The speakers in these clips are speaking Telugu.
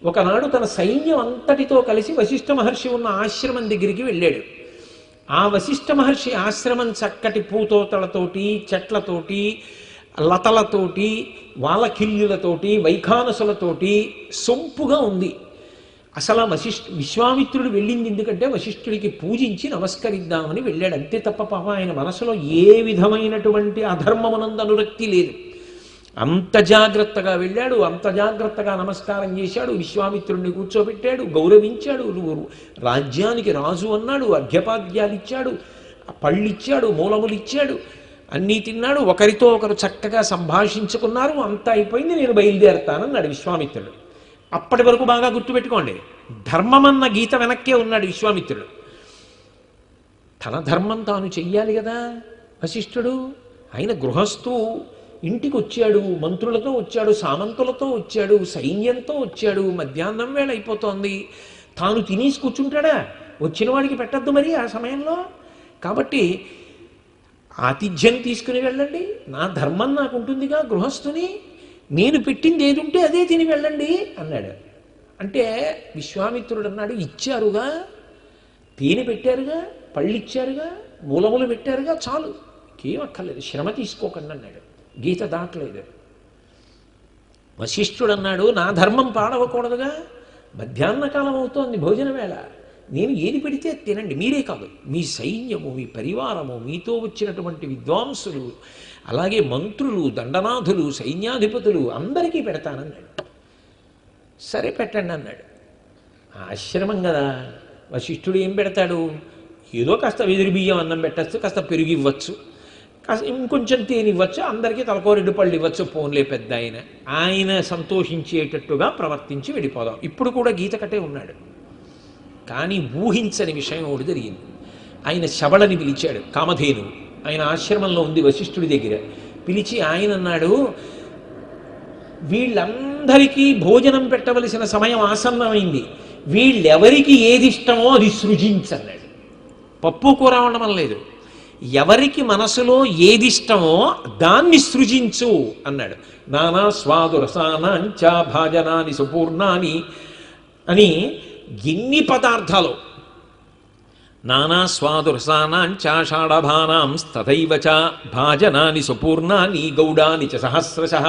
ఒకనాడు తన సైన్యం అంతటితో కలిసి వశిష్ఠ మహర్షి ఉన్న ఆశ్రమం దగ్గరికి వెళ్ళాడు. ఆ వశిష్ఠ మహర్షి ఆశ్రమం చక్కటి పూతోతలతోటి, చెట్లతోటి, లతలతోటి, వాలకిల్లులతోటి, వైఖానసులతోటి సొంపుగా ఉంది. అసలు ఆ విశ్వామిత్రుడు వెళ్ళింది ఎందుకంటే వశిష్ఠుడికి పూజించి నమస్కరిద్దామని వెళ్ళాడు అంతే తప్ప పాపం ఆయన మనసులో ఏ విధమైనటువంటి అధర్మమునందు అనురక్తి లేదు. అంత జాగ్రత్తగా వెళ్ళాడు, అంత జాగ్రత్తగా నమస్కారం చేశాడు, విశ్వామిత్రుడిని కూర్చోబెట్టాడు, గౌరవించాడు, నువ్వు రాజ్యానికి రాజు అన్నాడు, అర్ఘ్యపాద్యాలు ఇచ్చాడు, పళ్ళిచ్చాడు, మూలములు ఇచ్చాడు, అన్నీ తిన్నాడు. ఒకరితో ఒకరు చక్కగా సంభాషించుకున్నారు. అంతా అయిపోయింది, నేను బయలుదేరతానన్నాడు విశ్వామిత్రుడు. అప్పటి వరకు బాగా గుర్తుపెట్టుకోండి, ధర్మమన్న గీత వెనక్కే ఉన్నాడు విశ్వామిత్రుడు. తన ధర్మం తాను చెయ్యాలి కదా వశిష్ఠుడు. ఆయన గృహస్థు, ఇంటికి వచ్చాడు, మంత్రులతో వచ్చాడు, సామంతులతో వచ్చాడు, సైన్యంతో వచ్చాడు, మధ్యాహ్నం వేళ అయిపోతోంది. తాను తినేసి కూర్చుంటాడా? వచ్చిన వాడికి పెట్టద్దు మరి ఆ సమయంలో. కాబట్టి ఆతిథ్యం తీసుకుని వెళ్ళండి, నా ధర్మం నాకు ఉంటుందిగా గృహస్థుని, నేను పెట్టింది ఏది ఉంటే అదే తిని వెళ్ళండి అన్నాడు. అంటే విశ్వామిత్రుడు అన్నాడు, ఇచ్చారుగా, తేనె పెట్టారుగా, పళ్ళు ఇచ్చారుగా, మూలములు పెట్టారుగా, చాలు, ఏమక్కర్లేదు, శ్రమ తీసుకోకండి అన్నాడు. గీత దాటలేదు. వశిష్ఠుడు అన్నాడు, నా ధర్మం పాడవకూడదుగా, మధ్యాహ్న కాలం అవుతోంది, భోజన వేళ, నేను ఏది పెడితే తినండి, మీరే కాదు, మీ సైన్యము, మీ పరివారము, మీతో వచ్చినటువంటి విద్వాంసులు, అలాగే మంత్రులు, దండనాథులు, సైన్యాధిపతులు అందరికీ పెడతానన్నాడు. సరే పెట్టండి అన్నాడు. ఆశ్రమం కదా, వశిష్ఠుడు ఏం పెడతాడు? ఏదో కాస్త వెదిరి బియ్యం అన్నం పెట్టచ్చు, కాస్త పెరుగు ఇవ్వచ్చు, కాస్త ఇంకొంచెం తేనె ఇవ్వచ్చు, అందరికీ తలకో 2 పళ్ళు ఇవ్వచ్చు, పోన్లే పెద్ద ఆయన సంతోషించేటట్టుగా ప్రవర్తించి వెళ్ళిపోదాం. ఇప్పుడు కూడా గీత కట్టే ఉన్నాడు. కానీ ఊహించని విషయం ఒకటి జరిగింది. ఆయన శబళని పిలిచాడు, కామధేను, ఆయన ఆశ్రమంలో ఉంది వశిష్ఠుడి దగ్గర. పిలిచి ఆయన అన్నాడు, వీళ్ళందరికీ భోజనం పెట్టవలసిన సమయం ఆసన్నమైంది, వీళ్ళెవరికి ఏది ఇష్టమో అది సృజించన్నాడు. పప్పు కూర ఉండడం లేదు, ఎవరికి మనసులో ఏది ఇష్టమో దాన్ని సృజించు అన్నాడు. నానా స్వాదు రసానాంచ భాజనాని సుపూర్ణాని అని ఎన్ని పదార్థాలు, నానా స్వాదు రసానాంచాషాఢభానాం తథైవ చ భాజనాని సుపూర్ణాని గౌడాని చ సహస్రశః.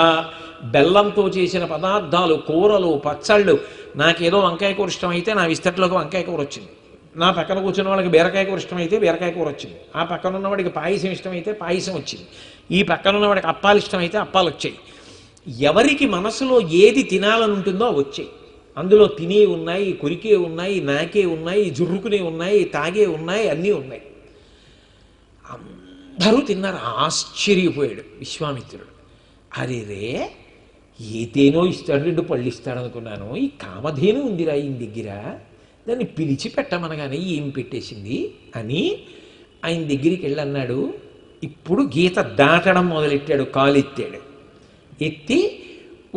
బెల్లంతో చేసిన పదార్థాలు, కూరలు, పచ్చళ్ళు. నాకేదో వంకాయ కూర ఇష్టమైతే నా విస్తట్లోకి వంకాయ కూర వచ్చింది, నా పక్కన కూర్చున్న వాళ్ళకి బీరకాయ కూర ఇష్టమైతే బీరకాయ కూర వచ్చింది, ఆ పక్కన ఉన్నవాడికి పాయసం ఇష్టమైతే పాయసం వచ్చింది, ఈ పక్కన ఉన్నవాడికి అప్పాలు ఇష్టమైతే అప్పాలు వచ్చాయి. ఎవరికి మనసులో ఏది తినాలని ఉంటుందో వచ్చాయి. అందులో తినే ఉన్నాయి, కొరికే ఉన్నాయి, నాకే ఉన్నాయి, జుర్రుకునే ఉన్నాయి, తాగే ఉన్నాయి, అన్నీ ఉన్నాయి. అందరూ తిన్నారు. ఆశ్చర్యపోయాడు విశ్వామిత్రుడు. అరే రే, ఏ తేనో ఇస్తాడు, 2 పళ్ళు ఇస్తాడు అనుకున్నాను, ఈ కామధేను ఉందిరా ఈయన దగ్గర, దాన్ని పిలిచి పెట్టమనగానే ఏం పెట్టేసింది అని ఆయన దగ్గరికి వెళ్ళి అన్నాడు. ఇప్పుడు గీత దాటడం మొదలెట్టాడు. కాలు ఎత్తాడు, ఎత్తి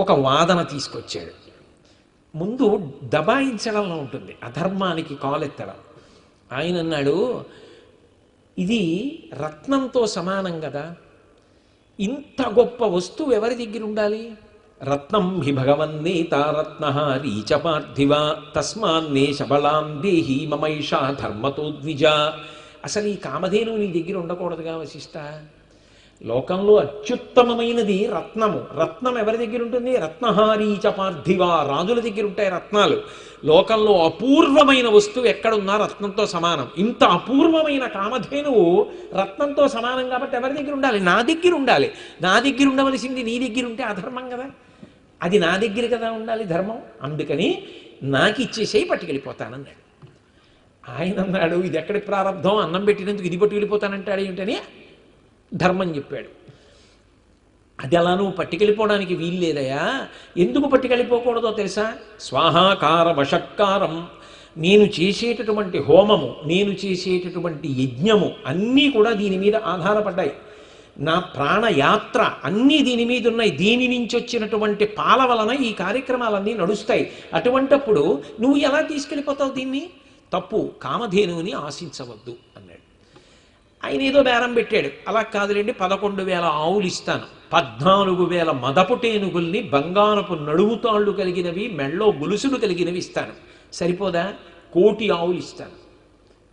ఒక వాదన తీసుకొచ్చాడు. ముందు దబాయించడంలో ఉంటుంది అధర్మానికి కాలెత్తడం. ఆయన అన్నాడు, ఇది రత్నంతో సమానం కదా, ఇంత గొప్ప వస్తువు ఎవరి దగ్గర ఉండాలి? రత్నం హి భగవన్నేత రత్నహారీ చ పార్థివ తస్మాన్నే శబళాం దేహి మమైషా ధర్మతో ద్విజ. అసలు ఈ కామధేను నీ దగ్గర ఉండకూడదుగా వశిష్ఠ. లోకంలో అత్యుత్తమమైనది రత్నము. రత్నం ఎవరి దగ్గర ఉంటుంది? రత్నహారీ చ పార్థివ, రాజుల దగ్గర ఉంటాయి రత్నాలు. లోకంలో అపూర్వమైన వస్తువు ఎక్కడున్నా రత్నంతో సమానం. ఇంత అపూర్వమైన కామధేనువు రత్నంతో సమానం కాబట్టి ఎవరి దగ్గర ఉండాలి? నా దగ్గర ఉండాలి. నా దగ్గర ఉండవలసింది నీ దగ్గర ఉంటే అధర్మం కదా, అది నా దగ్గర కదా ఉండాలి ధర్మం. అందుకని నాకు ఇచ్చేసేయి, పట్టుకెళ్ళిపోతానన్నాడు. ఆయన అన్నాడు, ఇది ఎక్కడి ప్రారంభం, అన్నం పెట్టినందుకు ఇది పట్టుకెళ్ళిపోతానంటాడు ఏమిటని ధర్మం చెప్పాడు. అది అలా నువ్వు పట్టుకెళ్ళిపోవడానికి వీల్లేదయా. ఎందుకు పట్టుకెళ్ళిపోకూడదో తెలుసా? స్వాహాకార వషత్కారం, నేను చేసేటటువంటి హోమము, నేను చేసేటటువంటి యజ్ఞము అన్నీ కూడా దీని మీద ఆధారపడ్డాయి. నా ప్రాణయాత్ర అన్నీ దీని మీద ఉన్నాయి. దీని నుంచి వచ్చినటువంటి పాల వలన ఈ కార్యక్రమాలన్నీ నడుస్తాయి. అటువంటప్పుడు నువ్వు ఎలా తీసుకెళ్ళిపోతావు దీన్ని? తప్పు, కామధేనువుని ఆశించవద్దు అన్నాడు. ఆయన ఏదో బేరం పెట్టాడు. అలా కాదులేండి, 11,000 ఆవులు ఇస్తాను 14,000 మదపుటేనుగుల్ని బంగారపు నడుముతాళ్ళు కలిగినవి మెళ్ళో గొలుసులు కలిగినవి ఇస్తాను. సరిపోదా? 1,000,000 ఆవులు ఇస్తాను.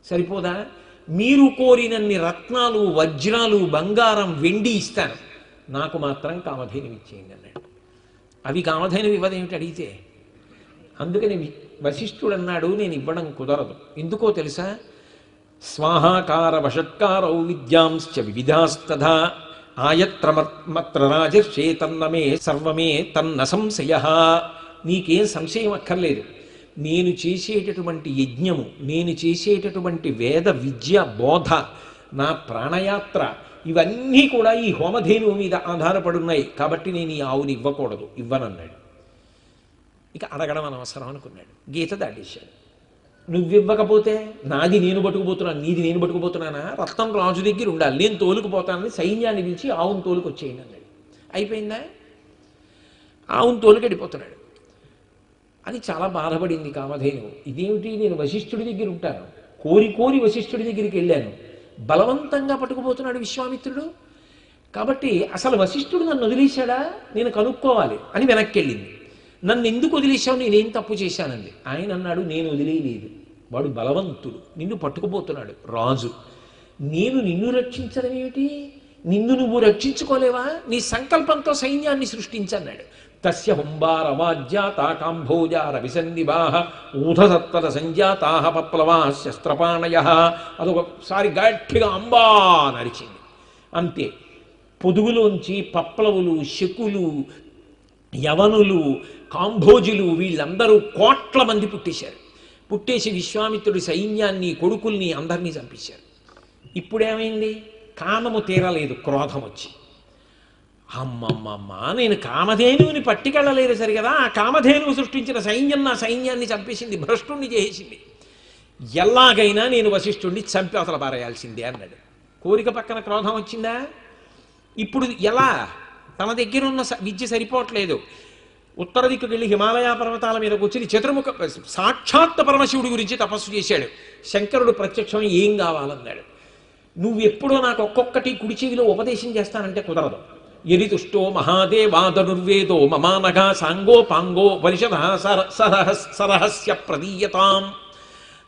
సరిపోదా? మీరు కోరినన్ని రత్నాలు, వజ్రాలు, బంగారం, వెండి ఇస్తాను. నాకు మాత్రం కామధేనువు ఇచ్చేయండి అన్నాడు. అవి కామధేనువు ఇవ్వదేమిటి అడిగితే? అందుకని వశిష్ఠుడు అన్నాడు, నేను ఇవ్వడం కుదరదు. ఎందుకో తెలుసా? స్వాహాకార వషట్కారౌ విద్యాంశ్చ వివిధాస్తథా ఆయత్రమత్ర రాజర్షే తన్నమే సర్వమే తన్న సంశయ. నీకేం సంశయం అక్కర్లేదు. నేను చేసేటటువంటి యజ్ఞము, నేను చేసేటటువంటి వేద విద్య బోధ, నా ప్రాణయాత్ర, ఇవన్నీ కూడా ఈ హోమధేనువు మీద ఆధారపడున్నాయి. కాబట్టి నేను ఈ ఆవుని ఇవ్వకూడదు, ఇవ్వనన్నాడు. ఇక అడగడం అనవసరం అనుకున్నాడు. గీత దాటేశాడు. నువ్వివ్వకపోతే నాది నేను పట్టుకుపోతున్నాను, నీది నేను పట్టుకుపోతున్నానా? రత్నం రాజు దగ్గర ఉండాలి, నేను తోలుకుపోతానని సైన్యాన్ని పిలిచి ఆవును తోలుకు వచ్చేయండి అన్నాడు. అయిపోయిందా? ఆవును తోలుకు వెళ్ళిపోతున్నాడు. అని చాలా బాధపడింది కామధేనువు. ఇదేమిటి, నేను వశిష్ఠుడి దగ్గర ఉంటాను, కోరి కోరి వశిష్ఠుడి దగ్గరికి వెళ్ళాను, బలవంతంగా పట్టుకుపోతున్నాడు విశ్వామిత్రుడు. కాబట్టి అసలు వశిష్ఠుడు నన్ను వదిలేశాడా, నేను కనుక్కోవాలి అని వెనక్కి వెళ్ళింది. నన్ను ఎందుకు వదిలేశావు, నేనేం తప్పు చేశానంది. ఆయన అన్నాడు, నేను వదిలేయలేదు, వాడు బలవంతుడు, నిన్ను పట్టుకుపోతున్నాడు, రాజు. నేను నిన్ను రక్షించడం ఏమిటి? నిన్ను నువ్వు రక్షించుకోలేవా? నీ సంకల్పంతో సైన్యాన్ని సృష్టించన్నాడు. తస్య హుంబార వాజ్యాత కాంభోజా రవిసన్నివాహ ఊధసత్తర సంజాతా పప్లవా శస్త్రపాణయ. అదొకసారి గట్టిగా అంబా నరిచింది. అంతే. పొదుగులోంచి పప్లవులు, శకులు, యవనులు, కాంభోజులు వీళ్ళందరూ కోట్ల మంది పుట్టేశారు. పుట్టేసి విశ్వామిత్రుడి సైన్యాన్ని, కొడుకుల్ని అందరినీ చంపేశారు. ఇప్పుడేమైంది? కామము తీరలేదు, క్రోధం వచ్చి, అమ్మమ్మమ్మ నేను కామధేనువుని పట్టుకెళ్ళలేదు సరిగదా, ఆ కామధేనువు సృష్టించిన సైన్యం నా సైన్యాన్ని చంపేసింది, భ్రష్టుణ్ణి చేసేసింది, ఎలాగైనా నేను వశిష్ఠుణ్ణి చంపి అవతల పారేయాల్సిందే అన్నాడు. కోరిక పక్కన క్రోధం వచ్చిందా? ఇప్పుడు ఎలా? తన దగ్గర ఉన్న విద్య సరిపోవట్లేదు. ఉత్తర దిక్కుకి వెళ్ళి హిమాలయ పర్వతాల మీద కూర్చుని చతుర్ముఖ సాక్షాత్ పరమశివుడి గురించి తపస్సు చేశాడు. శంకరుడు ప్రత్యక్షం ఏం కావాలన్నాడు. నువ్వు ఎప్పుడో నాకు ఒక్కొక్కటి కుడి చెవిలో ఉపదేశం చేస్తానంటే కుదరదు. యది తుష్టో మహాదేవాదనుర్వేదో మమానగా సాంగో పాంగో పరిషద సరహస్య ప్రదీయతాం.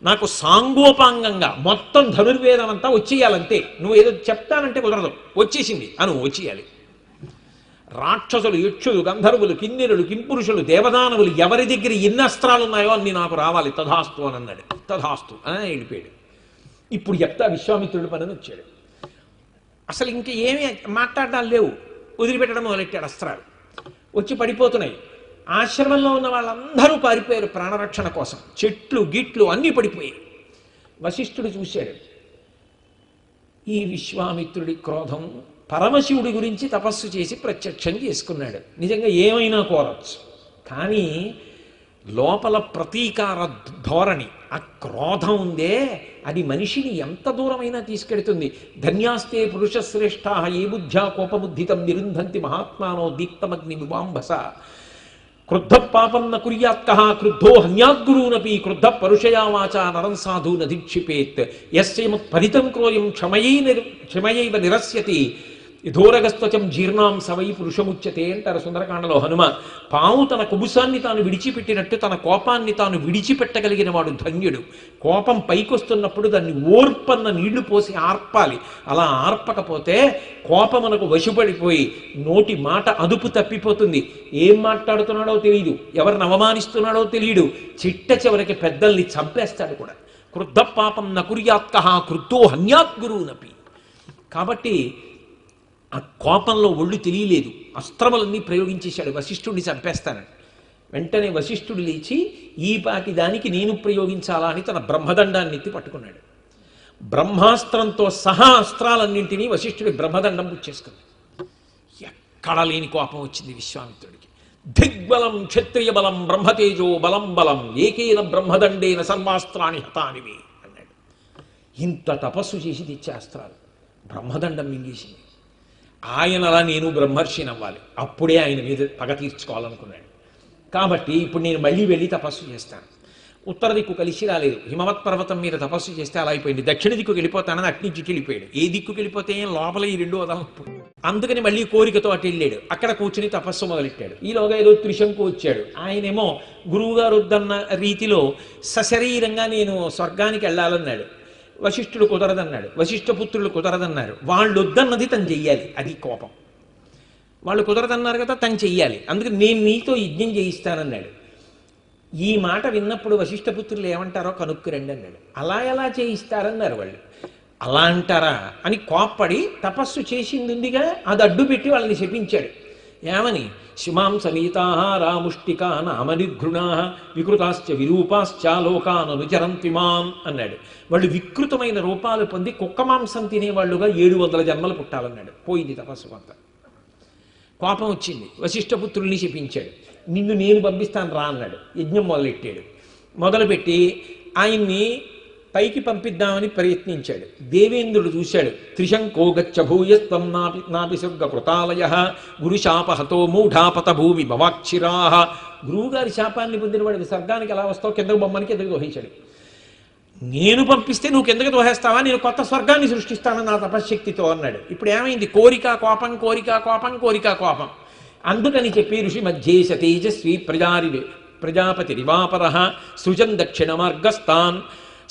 నాకు సాంగోపాంగంగా మొత్తం ధనుర్వేదం అంతా వచ్చేయాలంతే. నువ్వు ఏదో చెప్తానంటే కుదరదు, వచ్చేసింది అను వచ్చేయాలి. రాక్షసులు, యక్షులు, గంధర్వులు, కిన్నెరులు, కింపురుషులు, దేవదానవులు ఎవరి దగ్గర ఎన్ని అస్త్రాలు ఉన్నాయో అన్ని నాకు రావాలి, తథాస్తు అని అన్నాడు. తథాస్తు అని వెళ్ళిపోయాడు. ఇప్పుడు చెప్తా విశ్వామిత్రుడి పని వచ్చాడు. అసలు ఇంక ఏమీ మాట్లాడడాలు లేవు, వదిలిపెట్టడం మొదలెట్టాడు. అస్త్రాలు వచ్చి పడిపోతున్నాయి. ఆశ్రమంలో ఉన్న వాళ్ళందరూ పారిపోయారు ప్రాణరక్షణ కోసం. చెట్లు గిట్లు అన్నీ పడిపోయాయి. వశిష్ఠుడు చూశాడు, ఈ విశ్వామిత్రుడి క్రోధం పరమశివుడి గురించి తపస్సు చేసి ప్రత్యక్షం చేసుకున్నాడు. నిజంగా ఏమైనా కోరచ్చు, కానీ లోపల ప్రతీకార ధోరణి, ఆ క్రోధం ఉందే, అది మనిషిని ఎంత దూరమైనా తీసుకెడుతుంది. ధన్యాస్తే పురుషశ్రేష్టా ఏ బుద్ధ్యా కోపబుద్ధితం నిరుంధంతి మహాత్మానో దీప్తమగ్ని వివాంభస. క్రుద్ధ పాపం న కుర్యాత్క క్రుద్ధో హన్యాద్గురూనపి క్రుద్ధ పరుషయా వాచా నరం సాధు నధిక్షిపేత్ యస్యముత్పరితం క్రోయం క్షమయైవ నిరస్యతి యథోరగస్త్వచం జీర్ణాం సవై పురుషముచ్యతే అంటారు సుందరకాండలో హనుమ. పాము తన కుబుసాన్ని తాను విడిచిపెట్టినట్టు తన కోపాన్ని తాను విడిచిపెట్టగలిగిన వాడు ధన్యుడు. కోపం పైకొస్తున్నప్పుడు దాన్ని ఓర్పన్న నీళ్లు పోసి ఆర్పాలి. అలా ఆర్పకపోతే కోపమునకు వశపడిపోయి నోటి మాట అదుపు తప్పిపోతుంది. ఏం మాట్లాడుతున్నాడో తెలియదు, ఎవరిని అవమానిస్తున్నాడో తెలియడు, చిట్ట చివరికి పెద్దల్ని చంపేస్తాడు కూడా. క్రుద్ధ పాపం న కుర్యాత్క క్రుద్ధో హన్యాద్గురూనపి. కాబట్టి ఆ కోపంలో ఒళ్ళు తెలియలేదు, అస్త్రములన్నీ ప్రయోగించేశాడు వశిష్ఠుడిని చంపేస్తానని. వెంటనే వశిష్ఠుడు లేచి ఈ పాటి దానికి నేను ప్రయోగించాలా అని తన బ్రహ్మదండాన్ని ఎత్తి పట్టుకున్నాడు. బ్రహ్మాస్త్రంతో సహా అస్త్రాలన్నింటినీ వశిష్ఠుడి బ్రహ్మదండం పుచ్చేసుకున్నాడు. ఎక్కడ లేని కోపం వచ్చింది విశ్వామిత్రుడికి. దిగ్బలం క్షత్రియ బలం బ్రహ్మతేజో బలం బలం ఏకేన బ్రహ్మదండేన సర్వాస్త్రాన్ని హతానివి అన్నాడు. ఇంత తపస్సు చేసి తెచ్చే అస్త్రాలు బ్రహ్మదండం మింగేసింది. ఆయనలా నేను బ్రహ్మర్షిని అవ్వాలి, అప్పుడే ఆయన మీద పగ తీర్చుకోవాలనుకున్నాడు. కాబట్టి ఇప్పుడు నేను మళ్ళీ వెళ్ళి తపస్సు చేస్తాను. ఉత్తర దిక్కు కలిసి రాలేదు, హిమవత్ పర్వతం మీద తపస్సు చేస్తే అలా అయిపోయింది. దక్షిణ దిక్కుకి వెళ్ళిపోతానని అట్నుంచి వెళ్ళిపోయాడు. ఏ దిక్కుకి వెళ్ళిపోతే లోపల ఈ రెండు వదలప్పుడు అందుకని మళ్ళీ కోరికతో అటు వెళ్ళాడు. అక్కడ కూర్చుని తపస్సు మొదలెట్టాడు. ఈలోగా ఏదో త్రిశంకు వచ్చాడు. ఆయనేమో గురువుగారు వద్దన్న రీతిలో సశరీరంగా నేను స్వర్గానికి వెళ్ళాలన్నాడు. వశిష్ఠుడు కుదరదన్నాడు. వశిష్ఠపుత్రులు కుదరదన్నారు. వాళ్ళు వద్దన్నది తను చెయ్యాలి. అది కోపం. వాళ్ళు కుదరదన్నారు కదా, తను చెయ్యాలి. అందుకని నేను నీతో యజ్ఞం చేయిస్తానన్నాడు. ఈ మాట విన్నప్పుడు వశిష్ఠపుత్రులు ఏమంటారో కనుక్కురండి అన్నాడు. అలా ఎలా చేయిస్తారన్నారు వాళ్ళు. అలా అంటారా అని కోప్పడి తపస్సు చేసింది ఉందిగా అది అడ్డు పెట్టి వాళ్ళని శపించాడు. ఏమని? శిమాం సమీతాహారా ముష్టికా నామనిఘృణా వికృతాశ్చ విరూపాశ్చ లోకాననుచరంతిమాం అన్నాడు. వాళ్ళు వికృతమైన రూపాలు పొంది కుక్క మాంసం తినేవాళ్ళుగా 700 జన్మలు పుట్టాలన్నాడు. పోయింది తపస్సు కొంత. కోపం వచ్చింది. వశిష్ఠపుత్రుల్ని శపించాడు. నిన్ను నేను పంపిస్తాను రా అన్నాడు. యజ్ఞం మొదలెట్టాడు. మొదలుపెట్టి ఆయన్ని పైకి పంపిద్దామని ప్రయత్నించాడు. దేవేంద్రుడు చూశాడు. త్రిశంకో గచ్చ భూయస్త్వం నాపి స్వర్గ కృతాలయ గురుశాపహతో మూఢాపత భూమి భవాక్షిరా. గురువుగారి శాపాన్ని పొందిన వాడికి స్వర్గానికి ఎలా వస్తావు? కిందకు బొమ్మని కిందకు దోహించాడు. నేను పంపిస్తే నువ్వు కిందకు దోహేస్తావా? నేను కొత్త స్వర్గాన్ని సృష్టిస్తాను నా తపశ్శక్తితో అన్నాడు. ఇప్పుడు ఏమైంది? కోరిక కోపం, కోరిక కోపం, కోరిక కోపం. అందుకని చెప్పి ఋషి మధ్యేశ తేజస్వి ప్రజాపతి రివాపర సృజన్ దక్షిణ మార్గస్థాన్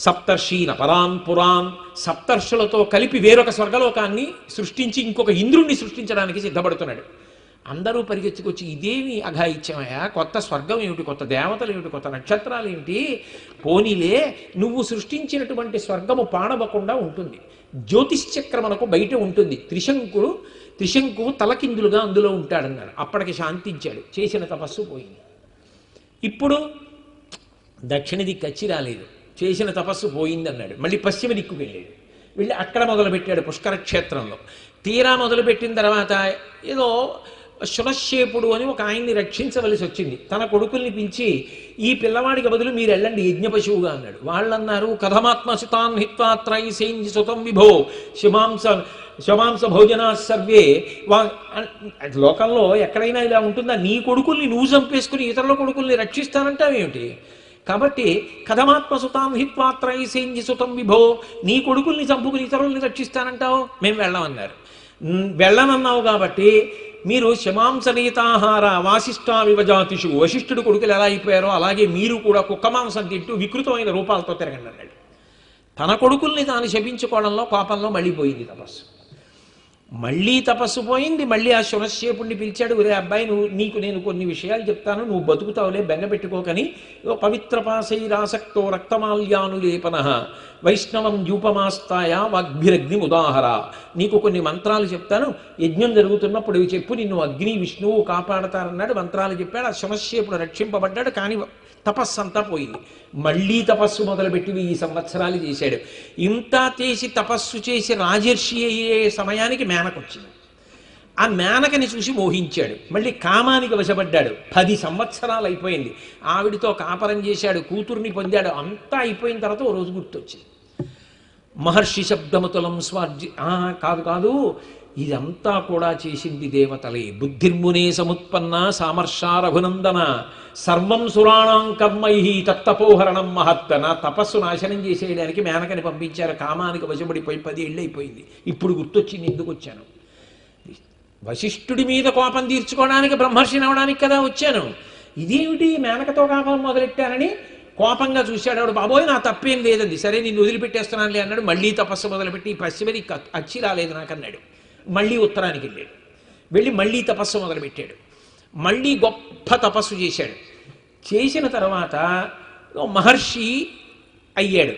సప్తర్షీన పరాన్ పురాన్. సప్తర్షులతో కలిపి వేరొక స్వర్గలోకాన్ని సృష్టించి ఇంకొక ఇంద్రుణ్ణి సృష్టించడానికి సిద్ధపడుతున్నాడు. అందరూ పరిగెత్తుకొచ్చి ఇదేమి అఘాయిత్యమయ్యా, కొత్త స్వర్గం ఏమిటి, కొత్త దేవతలు ఏమిటి, కొత్త నక్షత్రాలు ఏమిటి, పోనీలే నువ్వు సృష్టించినటువంటి స్వర్గము పాడవకుండా ఉంటుంది, జ్యోతిశ్చక్రమునకు బయట ఉంటుంది, త్రిశంకువు తలకిందులుగా అందులో ఉంటాడన్నారు. అప్పటికి శాంతించాడు. చేసిన తపస్సు పోయింది. ఇప్పుడు దక్షిణ దిక్కు వచ్చి రాలేదు. చేసిన తపస్సు పోయింది అన్నాడు. మళ్ళీ పశ్చిమ దిక్కుకు వెళ్ళాడు. వెళ్ళి అక్కడ మొదలుపెట్టాడు పుష్కర క్షేత్రంలో. తీరా మొదలుపెట్టిన తర్వాత ఏదో శునశ్శేపుడు అని ఒక ఆయన్ని రక్షించవలసి వచ్చింది. తన కొడుకుల్ని పిలిచి ఈ పిల్లవాడికి బదులు మీరు వెళ్ళండి యజ్ఞ పశువుగా అన్నాడు. వాళ్ళన్నారు కథమాత్మసుతాన్ హిత్వా త్రైసేంజి సుతం విభో శమాంస భోజనా సర్వే. లోకంలో ఎక్కడైనా ఇలా ఉంటుందా? నీ కొడుకుల్ని నువ్వు చంపేసుకుని ఇతరుల కొడుకుల్ని రక్షిస్తానంటావేమిటి? కాబట్టి కథమాత్మసుతాం హిత్వా త్రైసేంజి సుతం విభో, నీ కొడుకుల్ని చంపుకుని ఇతరుల్ని రక్షిస్తానంటావు? మేము వెళ్ళమన్నారు. వెళ్ళనన్నావు కాబట్టి మీరు శమాంసనీతాహార వాసిష్ఠా వివజాతిషు, వశిష్ఠుడు కొడుకులు ఎలా అయిపోయారో అలాగే మీరు కూడా కుక్క మాంసం తింటూ వికృతమైన రూపాలతో తిరగండి అన్నాడు. తన కొడుకుల్ని తాను శపించుకోవడంలో కోపంలో మళ్ళీ పోయింది తపస్సు. మళ్ళీ తపస్సు పోయింది. మళ్ళీ ఆ శునశ్శేపుణ్ణి పిలిచాడు. ఒరే అబ్బాయి, నీకు నేను కొన్ని విషయాలు చెప్తాను, నువ్వు బతుకుతావులే, బెంగ పెట్టుకోకని. పవిత్రపాశైరాసక్తో రక్తమాల్యానులేపన వైష్ణవం యూపమాస్తాయ వాగ్భిరగ్ని ఉదాహర. నీకు కొన్ని మంత్రాలు చెప్తాను, యజ్ఞం జరుగుతున్నప్పుడు ఇవి చెప్పు, నిన్ను అగ్ని విష్ణువు కాపాడతారన్నాడు. మంత్రాలు చెప్పాడు. ఆ శునశ్శేపుడు రక్షింపబడ్డాడు. కానీ తపస్సు అంతా పోయింది. మళ్ళీ తపస్సు మొదలుపెట్టి 1000 సంవత్సరాలు చేశాడు. ఇంత చేసి తపస్సు చేసి రాజర్షి అయ్యే సమయానికి మేనకొచ్చింది. ఆ మేనకని చూసి మోహించాడు. మళ్ళీ కామానికి వశపడ్డాడు. 10 సంవత్సరాలు అయిపోయింది. ఆవిడితో కాపరం చేశాడు, కూతుర్ని పొందాడు. అంతా అయిపోయిన తర్వాత ఓ రోజు గుర్తొచ్చింది. మహర్షి శబ్దముతులం స్వార్జి. కాదు, ఇదంతా కూడా చేసింది దేవతలే. బుద్ధిర్మునే సముత్పన్న సామర్షా రఘునందన సర్వం సురాణం కర్మై తత్తపోహరణం మహత్త. నా తపస్సు నాశనం చేసేయడానికి మేనకని పంపించారు. కామానికి వశపడిపోయి 10 ఏళ్ళు అయిపోయింది. ఇప్పుడు గుర్తొచ్చింది, ఎందుకు వచ్చాను? వశిష్ఠుడి మీద కోపం తీర్చుకోవడానికి, బ్రహ్మర్షిని అవడానికి కదా వచ్చాను. ఇదేమిటి మేనకతో కోపం మొదలెట్టానని కోపంగా చూశాడు. ఆవిడ బాబోయ్ నా తప్పేం లేదండి, సరే నిన్ను వదిలిపెట్టేస్తున్నానులే అన్నాడు. మళ్ళీ తపస్సు మొదలుపెట్టి ఈ పశ్చిమది అచ్చి రాలేదు నాకన్నాడు. మళ్ళీ ఉత్తరానికి వెళ్ళాడు. వెళ్ళి మళ్ళీ తపస్సు మొదలుపెట్టాడు. మళ్ళీ గొప్ప తపస్సు చేశాడు. చేసిన తర్వాత మహర్షి అయ్యాడు.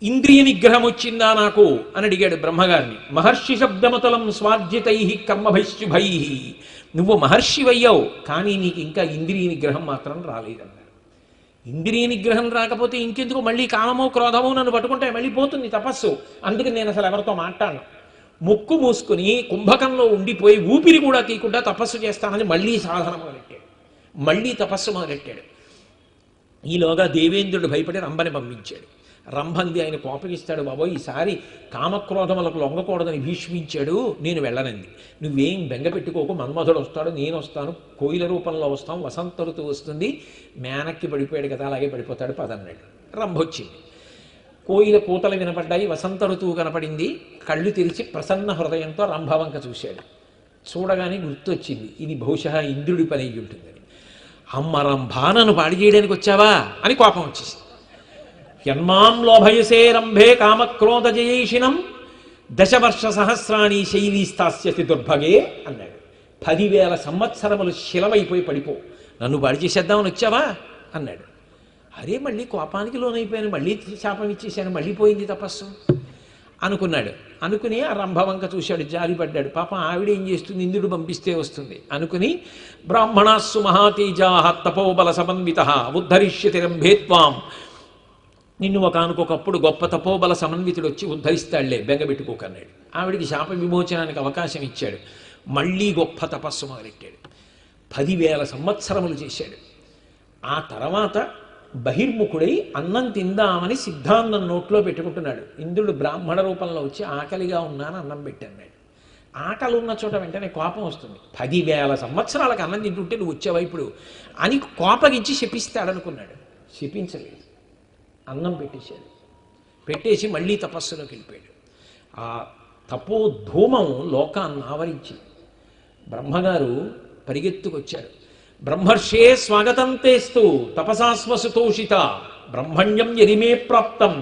ఇంద్రియ నిగ్రహం వచ్చిందా నాకు అని అడిగాడు బ్రహ్మగారిని. మహర్షి శబ్దమతలం స్వార్జితై కర్మభైశుభై. నువ్వు మహర్షి అయ్యావు, కానీ నీకు ఇంకా ఇంద్రియ నిగ్రహం మాత్రం రాలేదన్నాడు. ఇంద్రియ నిగ్రహం రాకపోతే ఇంకెందుకు? మళ్ళీ కామమో క్రోధమో నన్ను పట్టుకుంటే మళ్ళీ పోతుంది తపస్సు. అందుకని నేను అసలు ఎవరితో మాట్లాడను. ముక్కు మూసుకుని కుంభకంలో ఉండిపోయి ఊపిరి కూడా తీయకుండా తపస్సు చేస్తానని మళ్ళీ సాధన మొదలెట్టాడు. మళ్ళీ తపస్సు మొదలెట్టాడు. ఈలోగా దేవేంద్రుడు భయపడి రంభని పంపించాడు. రంభంది ఆయన కోపగిస్తాడు. బాబోయ్ ఈసారి కామక్రోధములకు లొంగకూడదని భీష్మించాడు. నేను వెళ్ళనంది. నువ్వేం బెంగ పెట్టుకోకు, మన్మధుడు వస్తాడు, నేను వస్తాను, కోయిల రూపంలో వస్తాం, వసంత ఋతువు వస్తుంది, మేనక్కి పడిపోయాడు కదా అలాగే పడిపోతాడు పదన్నాడు. రంభొచ్చింది. కోయిల కూతలు వినపడ్డాయి, వసంత ఋతువు కనపడింది. కళ్ళు తెరిచి ప్రసన్న హృదయంతో రంభవంక చూశాడు. చూడగానే గుర్తొచ్చింది, ఇది బహుశా ఇంద్రుడి పని అయ్యి ఉంటుందని. అమ్మ రంభా, నన్ను పాడి చేయడానికి వచ్చావా అని కోపం వచ్చేసింది. యన్మాం లోభయసే రంభే కామక్రోధ జయేషినం దశవర్ష సహస్రాణి శైలీస్తాస్యతి దుర్భగే అన్నాడు. 10,000 సంవత్సరములు శిలవైపోయి పడిపో, నన్ను పాడి చేసేద్దామని వచ్చావా అన్నాడు. అరే, మళ్ళీ కోపానికి లోనైపోయాను, మళ్ళీ శాపం ఇచ్చేసాను, మళ్ళీ పోయింది తపస్సు అనుకున్నాడు. అనుకుని ఆ రంభవంక చూశాడు, జారిపడ్డాడు. పాపం ఆవిడ ఏం చేస్తుంది, ఇంద్రుడు పంపిస్తే వస్తుంది అనుకుని, బ్రాహ్మణాస్సు మహాతేజా తపోబల సమన్విత ఉద్ధరిష్యతి రంభేత్వాం, నిన్ను ఒకనకొకప్పుడు గొప్ప తపోబల సమన్వితుడు వచ్చి ఉద్ధరిస్తాడులే, బెంగబెట్టుకోకన్నాడు. ఆవిడికి శాప విమోచనానికి అవకాశం ఇచ్చాడు. మళ్ళీ గొప్ప తపస్సు మొదలెట్టాడు. 10,000 సంవత్సరములు చేశాడు. ఆ తర్వాత బహిర్ముఖుడై అన్నం తిందామని సిద్ధాన్నం నోట్లో పెట్టుకుంటున్నాడు. ఇంద్రుడు బ్రాహ్మణ రూపంలో వచ్చి ఆకలిగా ఉన్నాను, అన్నం పెట్టన్నాడు. ఆకలి ఉన్న చోట వెంటనే కోపం వస్తుంది. 10,000 సంవత్సరాలకు అన్నం తింటుంటే నువ్వు వచ్చావా ఇప్పుడు అని కోపగించి శపిస్తాడనుకున్నాడు. శపించలేదు, అన్నం పెట్టేశాడు. పెట్టేసి మళ్ళీ తపస్సులోకి వెళ్ళిపోయాడు. ఆ తపోధూమం లోకాన్ని ఆవరించి బ్రహ్మగారు పరిగెత్తుకొచ్చారు. బ్రహ్మర్షే స్వాగతం తేస్తూ తపసాస్వసుతోషిత బ్రహ్మణ్యం యదిమే ప్రాప్తం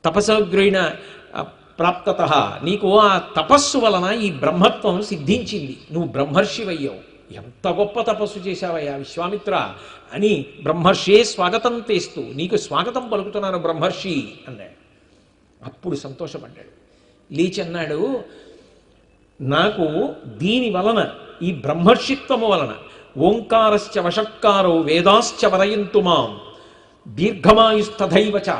తపసగ్రైన ప్రాప్తత, నీకు ఆ తపస్సు వలన ఈ బ్రహ్మత్వం సిద్ధించింది, నువ్వు బ్రహ్మర్షివయ్యావు, ఎంత గొప్ప తపస్సు చేశావయ్యా విశ్వామిత్ర అని బ్రహ్మర్షే స్వాగతం తెస్తూ, నీకు స్వాగతం పలుకుతున్నాను బ్రహ్మర్షి అన్నాడు. అప్పుడు సంతోషపడ్డాడు. లేచి అన్నాడు, నాకు దీని వలన, ఈ బ్రహ్మర్షిత్వము వలన ఓంకారశ్చ వషట్కారో వేదాశ్చ వరయంతు మాం దీర్ఘమాయుస్తథైవచ,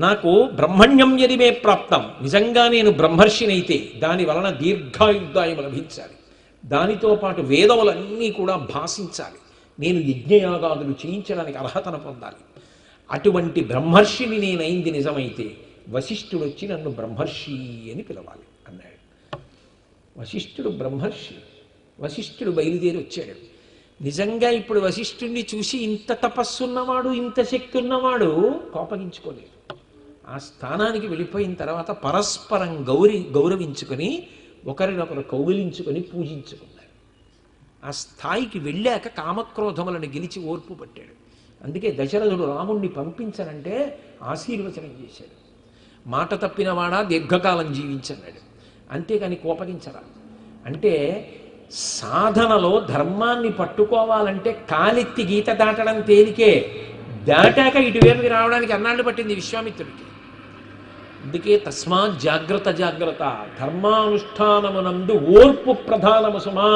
నాకు బ్రహ్మణ్యం యదిమే ప్రాప్తం, నిజంగా నేను బ్రహ్మర్షినైతే దాని వలన దీర్ఘాయుర్దాయం లభించాలి, దానితో పాటు వేదములన్నీ కూడా భాషించాలి, నేను యజ్ఞయాగాదులు చేయించడానికి అర్హతను పొందాలి. అటువంటి బ్రహ్మర్షిని నేనైంది నిజమైతే వశిష్ఠుడు వచ్చి నన్ను బ్రహ్మర్షి అని పిలవాలి అన్నాడు. వశిష్ఠుడు బ్రహ్మర్షి. వశిష్ఠుడు బయలుదేరి వచ్చాడు. నిజంగా ఇప్పుడు వశిష్ఠుడిని చూసి ఇంత తపస్సున్నవాడు, ఇంత శక్తి ఉన్నవాడు కోపగించుకోలేదు. ఆ స్థానానికి వెళ్ళిపోయిన తర్వాత పరస్పరం గౌరవించుకొని ఒకరినొకరు కౌగిలించుకొని పూజించుకున్నారు. ఆ స్థాయికి వెళ్ళాక కామక్రోధములను గెలిచి ఓర్పు పట్టాడు. అందుకే దశరథుడు రాముణ్ణి పంపించనంటే ఆశీర్వచనం చేశాడు. మాట తప్పినవాడా దీర్ఘకాలం జీవించన్నాడు, అంతేకాని కోపగించరా. అంటే సాధనలో ధర్మాన్ని పట్టుకోవాలంటే కాలెత్తి గీత దాటడం తేలికే, దాటాక ఇటువైపుకి రావడానికి అన్నాళ్ళు పట్టింది విశ్వామిత్రుడికి. అందుకే తస్మాత్ జాగ్రత్త జాగ్రత్త, ధర్మానుష్ఠానమునందు ఓర్పు ప్రధానము సుమా.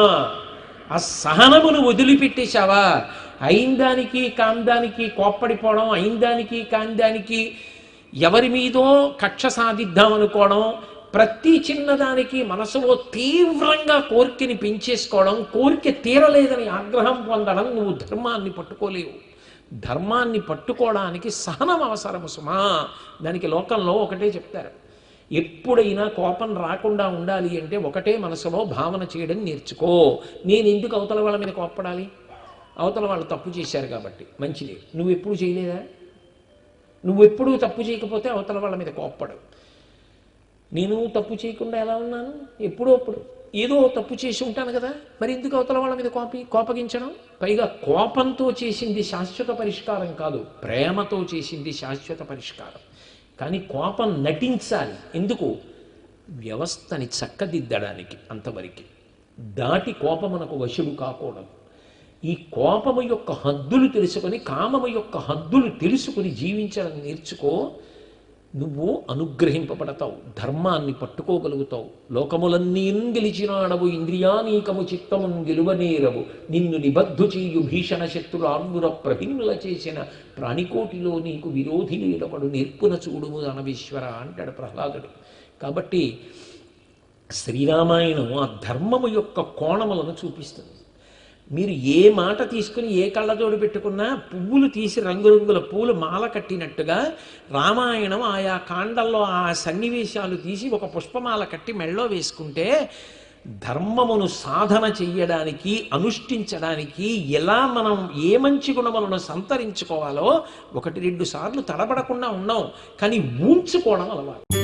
ఆ సహనమును వదిలిపెట్టేశావా, అయిందానికి కాందానికి కోప్పడిపోవడం, అయిందానికి కాందానికి ఎవరి మీదో కక్ష సాధిద్దామనుకోవడం, ప్రతి చిన్నదానికి మనసులో తీవ్రంగా కోరికని పెంచేసుకోవడం, కోరిక తీరలేదని ఆగ్రహం పొందడం, నువ్వు ధర్మాన్ని పట్టుకోలేవు. ధర్మాన్ని పట్టుకోవడానికి సహనం అవసరము సుమా. దానికి లోకంలో ఒకటే చెప్తారు, ఎప్పుడైనా కోపం రాకుండా ఉండాలి అంటే ఒకటే మనసులో భావన చేయడం నేర్చుకో. నేను ఎందుకు అవతల వాళ్ళ మీద కోప్పడాలి, అవతల వాళ్ళు తప్పు చేశారు కాబట్టి మంచిది. నువ్వు ఎప్పుడు చేయలేదా, నువ్వు ఎప్పుడూ తప్పు చేయకపోతే అవతల వాళ్ళ మీద కోప్పడు. నేను తప్పు చేయకుండా ఎలా ఉన్నాను, ఎప్పుడో అప్పుడు ఏదో తప్పు చేసి ఉంటాను కదా, మరి ఎందుకు అవతల వాళ్ళ మీద కోపగించడం. పైగా కోపంతో చేసింది శాశ్వత పరిష్కారం కాదు, ప్రేమతో చేసింది శాశ్వత పరిష్కారం. కానీ కోపం నటించాలి, ఎందుకు, వ్యవస్థని చక్కదిద్దడానికి. అంతవరకు దాటి కోపమునకు వశుడు కాకూడదు. ఈ కోపము యొక్క హద్దులు తెలుసుకొని, కామము యొక్క హద్దులు తెలుసుకొని జీవించడం నేర్చుకో. నువ్వు అనుగ్రహింపబడతావు, ధర్మాన్ని పట్టుకోగలుగుతావు. లోకములన్నీ గెలిచినాడవు, ఇంద్రియానీకము చిత్తమున్ గెలువనేరవు, నిన్ను నిబద్ధు చేయు భీషణ శత్రులు ఆర్ముర ప్రభిన్నుల చేసిన ప్రాణికోటిలో నీకు విరోధి లేడొకడు నేర్పున చూడుము అనవీశ్వర అంటాడు ప్రహ్లాదుడు. కాబట్టి శ్రీరామాయణం ఆ ధర్మము యొక్క కోణములను చూపిస్తుంది. మీరు ఏ మాట తీసుకుని ఏ కళ్ళజోడు పెట్టుకున్నా పువ్వులు తీసి రంగురంగుల పూలు మాల కట్టినట్టుగా రామాయణం ఆయా కాండల్లో ఆ సన్నివేశాలు తీసి ఒక పుష్పమాల కట్టి మెళ్ళో వేసుకుంటే ధర్మమును సాధన చెయ్యడానికి అనుష్ఠించడానికి ఎలా మనం ఏ మంచి గుణములను సంతరించుకోవాలో 1-2 సార్లు తడబడకుండా ఉన్నాం, కానీ ఊంచుకోవడం అలవాటు.